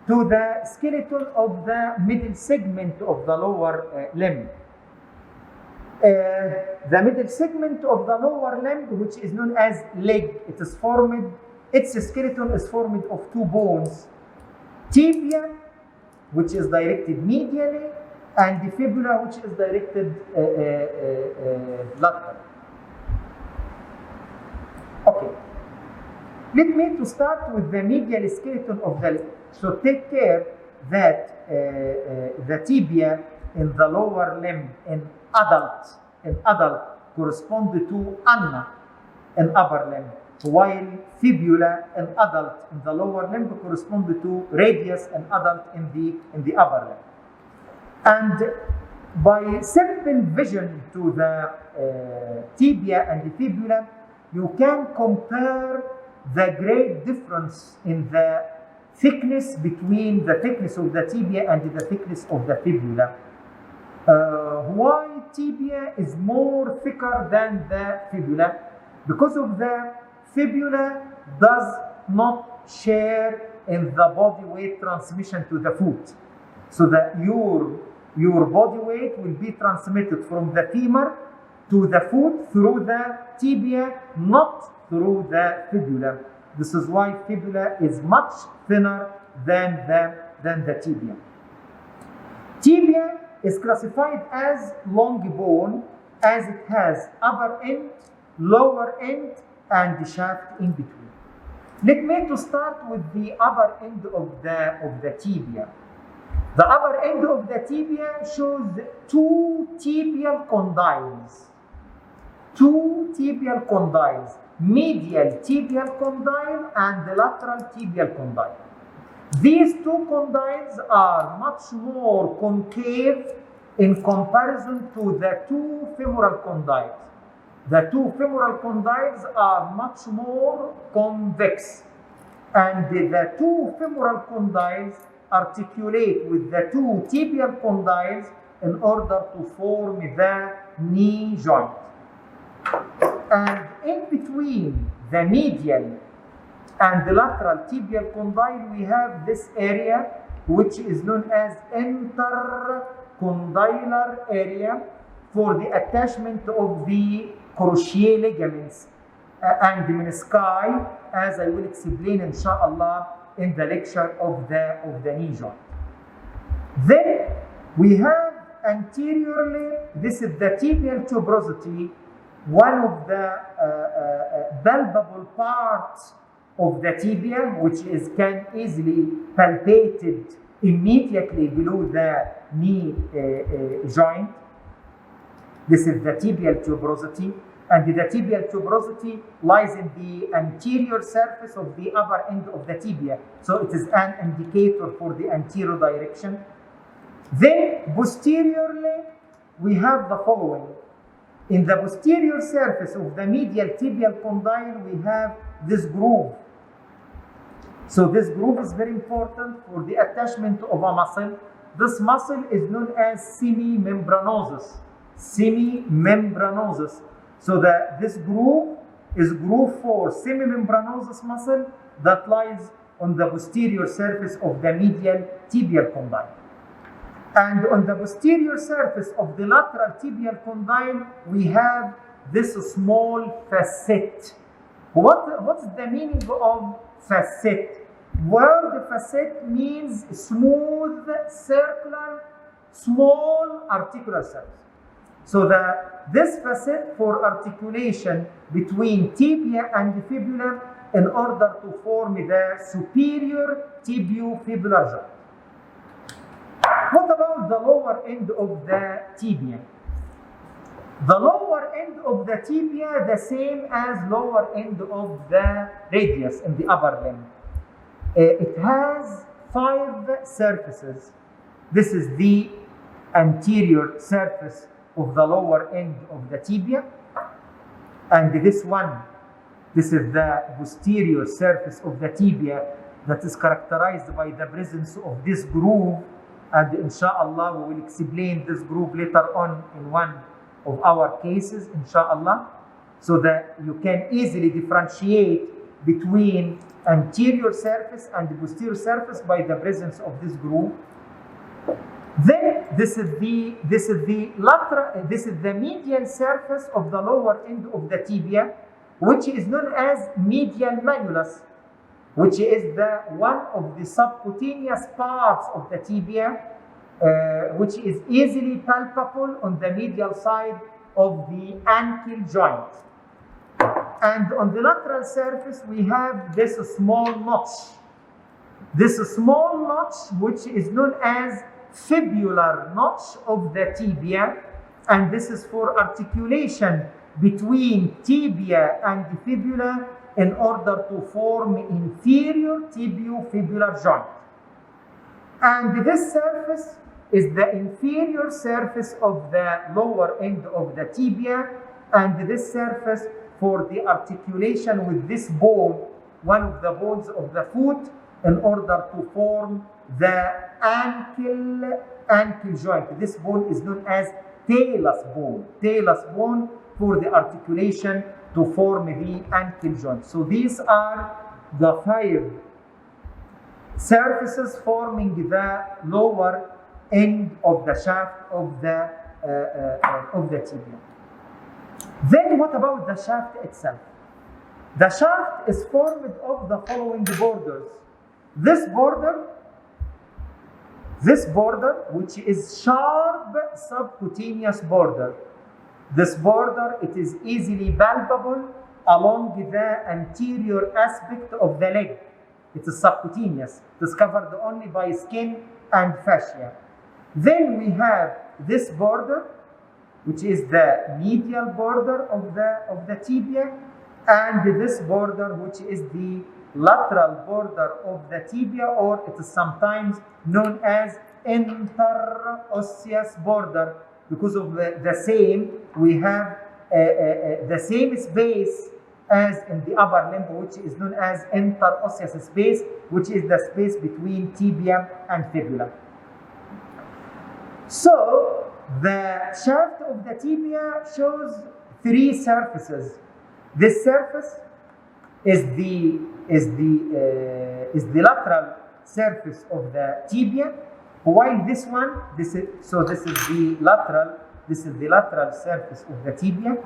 to the skeleton of the middle segment of the lower limb. The middle segment of the lower limb, which is known as leg, its skeleton is formed of two bones, tibia, which is directed medially, and the fibula, which is directed laterally. Okay. Let me to start with the medial skeleton of the leg. So take care that the tibia in the lower limb in adult correspond to ulna in upper limb, while fibula in adult in the lower limb correspond to radius in adult in the upper limb. And by simple vision to the tibia and the fibula, you can compare the great difference in the thickness between the thickness of the tibia and the thickness of the fibula. Why tibia is more thicker than the fibula? Because of the fibula does not share in the body weight transmission to the foot. So that your body weight will be transmitted from the femur to the foot through the tibia, not through the fibula. This is why fibula is much thinner than the tibia. Tibia is classified as long bone as it has upper end, lower end, and the shaft in between. Let me to start with the upper end of the tibia. The upper end of the tibia shows two tibial condyles. Two tibial condyles, medial tibial condyle and the lateral tibial condyle. These two condyles are much more concave in comparison to the two femoral condyles. The two femoral condyles are much more convex, and the two femoral condyles articulate with the two tibial condyles in order to form the knee joint. And in between the medial and the lateral tibial condyle, we have this area which is known as intercondylar area for the attachment of the cruciate ligaments and the menisci, as I will explain inshallah in the lecture of the knee joint. Then we have anteriorly, this is the tibial tuberosity, one of the palpable parts of the tibia, which can easily palpated immediately below the knee joint. This is the tibial tuberosity, and the tibial tuberosity lies in the anterior surface of the upper end of the tibia, so it is an indicator for the anterior direction. Then posteriorly, we have the following. In the posterior surface of the medial tibial condyle, we have this groove. So this groove is very important for the attachment of a muscle. This muscle is known as semimembranosus. Semimembranosus. So this groove is groove for semimembranosus muscle that lies on the posterior surface of the medial tibial condyle. And on the posterior surface of the lateral tibial condyle, we have this small facet. What's the meaning of facet? Word facet means smooth, circular, small articular surface. So this facet for articulation between tibia and the fibula in order to form the superior tibio-fibular joint. What about the lower end of the tibia? The lower end of the tibia, the same as lower end of the radius in the upper limb. It has 5 surfaces. This is the anterior surface of the lower end of the tibia. And this is the posterior surface of the tibia that is characterized by the presence of this groove. And inshallah, we will explain this groove later on in one of our cases, inshallah, so that you can easily differentiate between anterior surface and posterior surface by the presence of this groove. Then this is the medial surface of the lower end of the tibia, which is known as medial malleolus, which is the one of the subcutaneous parts of the tibia, which is easily palpable on the medial side of the ankle joint. And on the lateral surface, we have this small notch. This small notch, which is known as fibular notch of the tibia, and this is for articulation between tibia and fibula in order to form inferior tibio-fibular joint. And this surface is the inferior surface of the lower end of the tibia, and this surface for the articulation with this bone, one of the bones of the foot, in order to form the ankle joint. This bone is known as talus bone. Talus bone for the articulation to form the ankle joint. So these are the 5 surfaces forming the lower end of the shaft of the tibia. Then what about the shaft itself? The shaft is formed of the following borders. This border, which is sharp subcutaneous border. This border, it is easily palpable along the anterior aspect of the leg. It is subcutaneous. It is covered only by skin and fascia. Then we have this border, which is the medial border of the tibia, and this border, which is the lateral border of the tibia, or it is sometimes known as interosseous border, because of the same, we have the same space as in the upper limb, which is known as interosseous space, which is the space between tibia and fibula. So the shaft of the tibia shows 3 surfaces. This surface is the lateral surface of the tibia, while this one, this is the lateral surface of the tibia,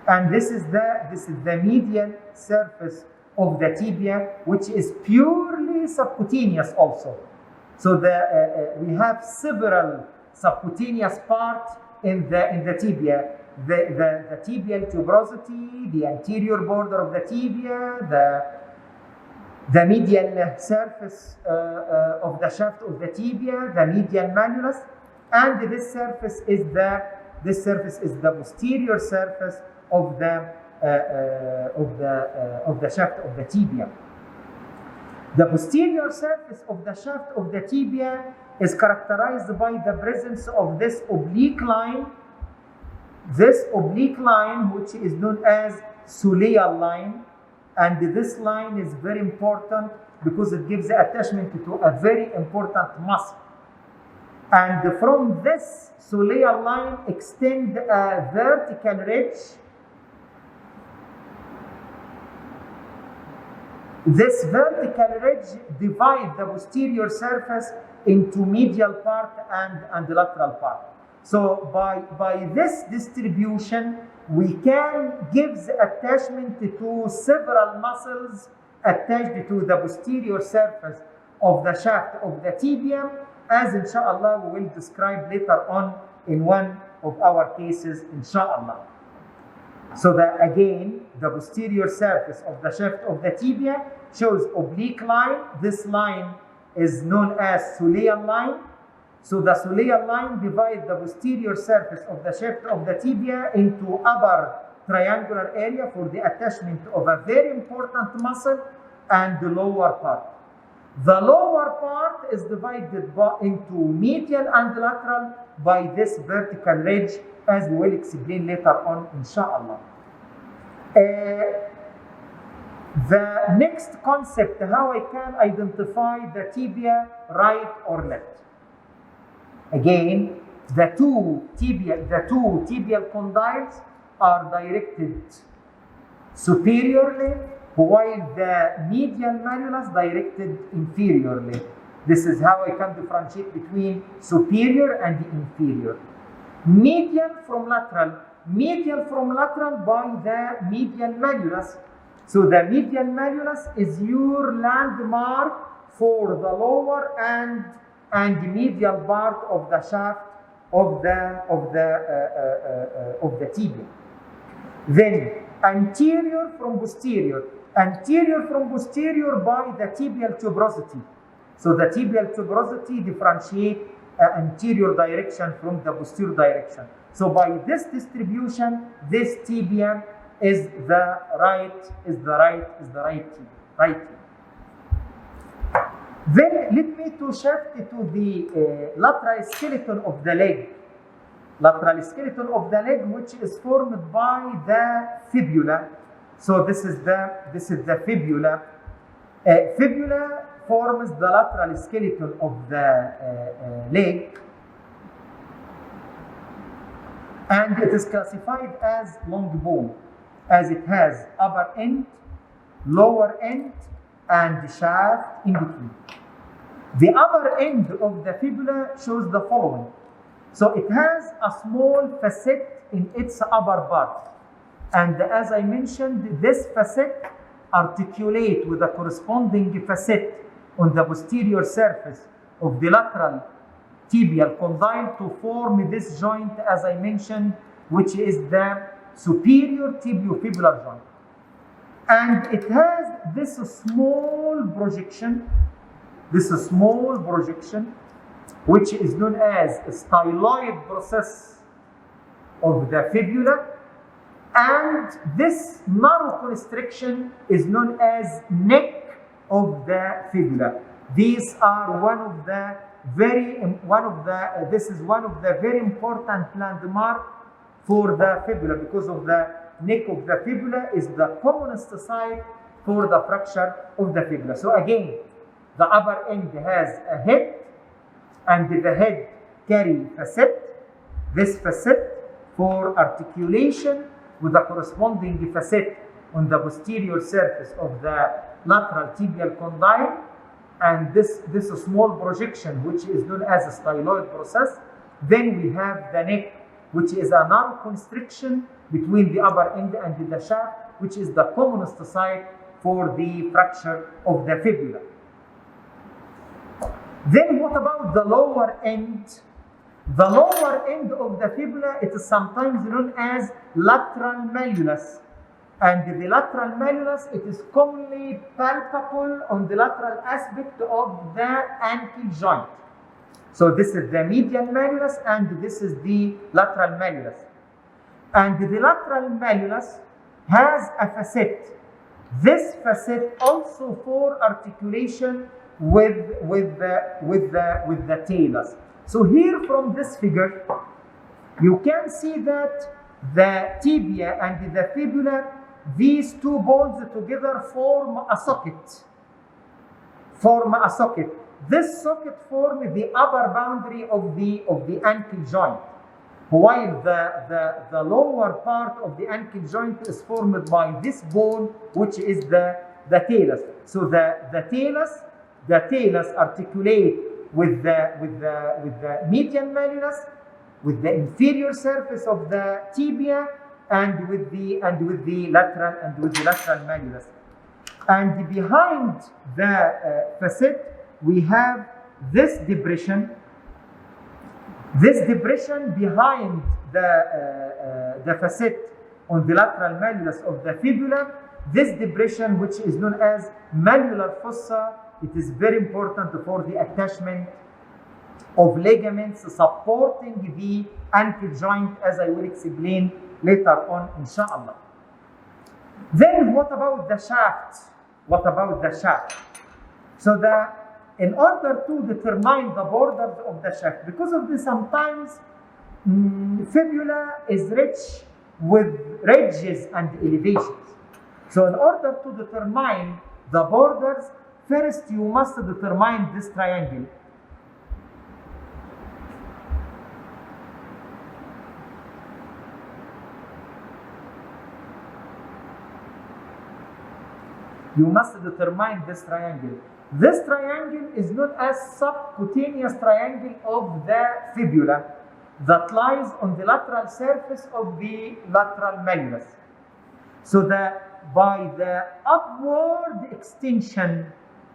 and this is the medial surface of the tibia, which is purely subcutaneous also. So we have several subcutaneous parts in the tibia. The tibial tuberosity, the anterior border of the tibia, the medial surface of the shaft of the tibia, the medial malleolus, and this surface is the posterior surface of the shaft of the tibia. The posterior surface of the shaft of the tibia is characterized by the presence of this oblique line. This oblique line, which is known as soleal line, and this line is very important because it gives attachment to a very important muscle. And from this soleal line extend a vertical ridge. This vertical ridge divides the posterior surface into medial part and lateral part. So by this distribution, we can give the attachment to several muscles attached to the posterior surface of the shaft of the tibia, as inshallah we will describe later on in one of our cases, inshallah. So that again, the posterior surface of the shaft of the tibia shows oblique line. This line is known as soleal line. So the soleal line divides the posterior surface of the shaft of the tibia into upper triangular area for the attachment of a very important muscle and the lower part. The lower part is divided into medial and lateral by this vertical ridge, as we will explain later on, inshallah. The next concept, how I can identify the tibia right or left. Again, the two tibial condyles are directed superiorly while the medial malleolus directed inferiorly. This is how I can differentiate between superior and inferior. Medial from lateral by the medial malleolus. So the medial malleolus is your landmark for the lower and medial part of the shaft of the tibia. Then anterior from posterior by the tibial tuberosity. So the tibial tuberosity differentiate anterior direction from the posterior direction. So by this distribution, this tibia is the right tibia. Then let me to shift to the lateral skeleton of the leg. Lateral skeleton of the leg, which is formed by the fibula. So this is the fibula. Fibula forms the lateral skeleton of the leg, and it is classified as long bone, as it has upper end, lower end, and shaft in between. The upper end of the fibula shows the following. So it has a small facet in its upper part, and as I mentioned, this facet articulate with a corresponding facet on the posterior surface of the lateral tibial condyle to form this joint, as I mentioned, which is the superior tibiofibular joint. And it has this small projection, which is known as a styloid process of the fibula, and this narrow constriction is known as neck of the fibula. These are this is one of the very important landmark for the fibula, because of the neck of the fibula is the commonest site for the fracture of the fibula. So again, the upper end has a head, and the head carry facet. This facet for articulation with the corresponding facet on the posterior surface of the lateral tibial condyle, and this small projection, which is known as a styloid process. Then we have the neck, which is a narrow constriction between the upper end and the shaft, which is the commonest site for the fracture of the fibula. Then what about the lower end? The lower end of the fibula, it is sometimes known as lateral malleolus. And the lateral malleolus, it is commonly palpable on the lateral aspect of the ankle joint. So this is the medial malleolus, and this is the lateral malleolus. And the lateral malleolus has a facet. This facet also for articulation with the talus. So here from this figure, you can see that the tibia and the fibula, these two bones together form a socket. This socket forms the upper boundary of the ankle joint, while the lower part of the ankle joint is formed by this bone, which is the talus. So the talus articulate with the medial malleolus, with the inferior surface of the tibia, and with the lateral malleolus. And behind the facet, we have this depression. This depression behind the facet on the lateral malleolus of the fibula, this depression, which is known as malleolar fossa, it is very important for the attachment of ligaments supporting the ankle joint, as I will explain later on, inshallah. Then what about the shaft? So in order to determine the borders of the shaft, because of this, sometimes fibula is rich with ridges and elevations. So in order to determine the borders, first you must determine this triangle. You must determine this triangle. This triangle is known as subcutaneous triangle of the fibula that lies on the lateral surface of the lateral malleolus. So that by the upward extension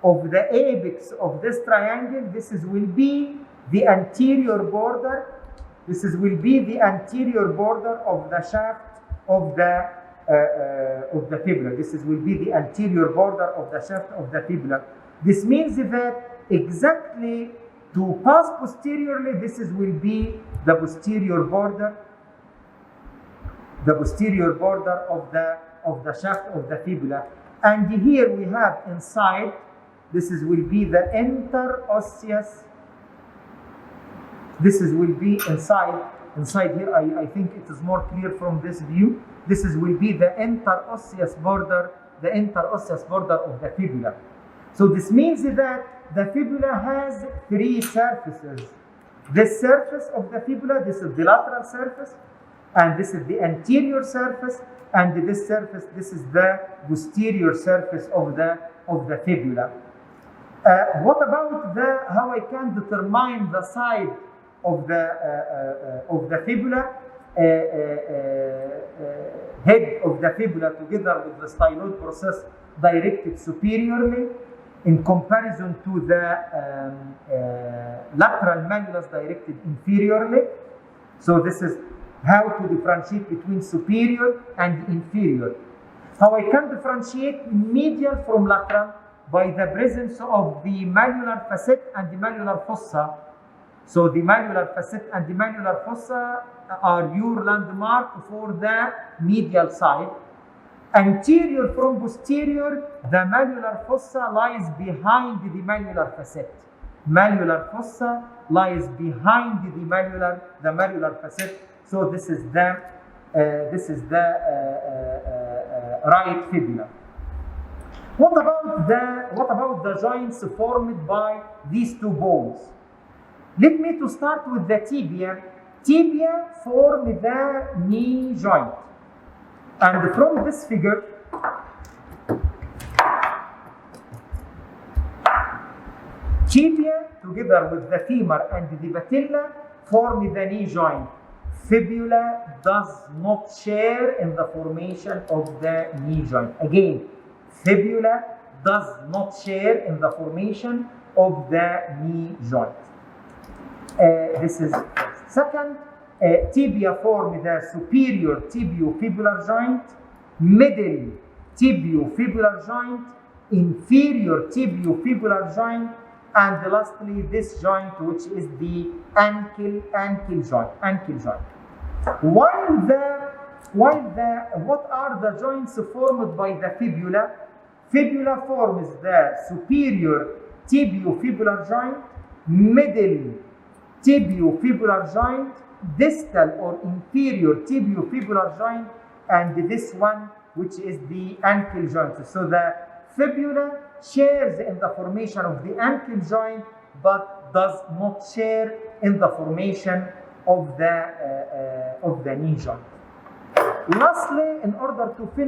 of the apex of this triangle, will be the anterior border. Will be the anterior border of the shaft of the fibula. Will be the anterior border of the shaft of the fibula. This means that exactly to pass posteriorly, will be the posterior border. The posterior border of the shaft of the fibula. And here we have inside, will be the interosseous. Will be inside here. I think it is more clear from this view. Will be the interosseous border of the fibula. So this means that the fibula has three surfaces. This surface of the fibula, this is the lateral surface, and this is the anterior surface, and this surface, this is the posterior surface of the fibula. What about how I can determine the side of the fibula, head of the fibula together with the styloid process directed superiorly in comparison to the lateral malleolus directed inferiorly. So this is how to differentiate between superior and inferior. How I can differentiate medial from lateral? By the presence of the malleolar facet and the malleolar fossa. So the malleolar facet and the malleolar fossa are your landmark for the medial side. Anterior from posterior, the malleolar fossa lies behind the malleolar facet. Malleolar fossa lies behind the malleolar facet. So this is the right fibula. What about the joints formed by these two bones? Let me to start with the tibia. Tibia form the knee joint. And from this figure, tibia together with the femur and the patella form the knee joint. Fibula does not share in the formation of the knee joint. Again, fibula does not share in the formation of the knee joint. This is first. Second, tibia form the superior tibiofibular joint, middle tibiofibular joint, inferior tibiofibular joint, and lastly this joint which is the ankle joint. What are the joints formed by the fibula? Fibula forms the superior tibiofibular joint, middle tibiofibular joint, distal or inferior tibiofibular joint, and this one which is the ankle joint. So the fibula shares in the formation of the ankle joint but does not share in the formation of the knee joint. Lastly, in order to finish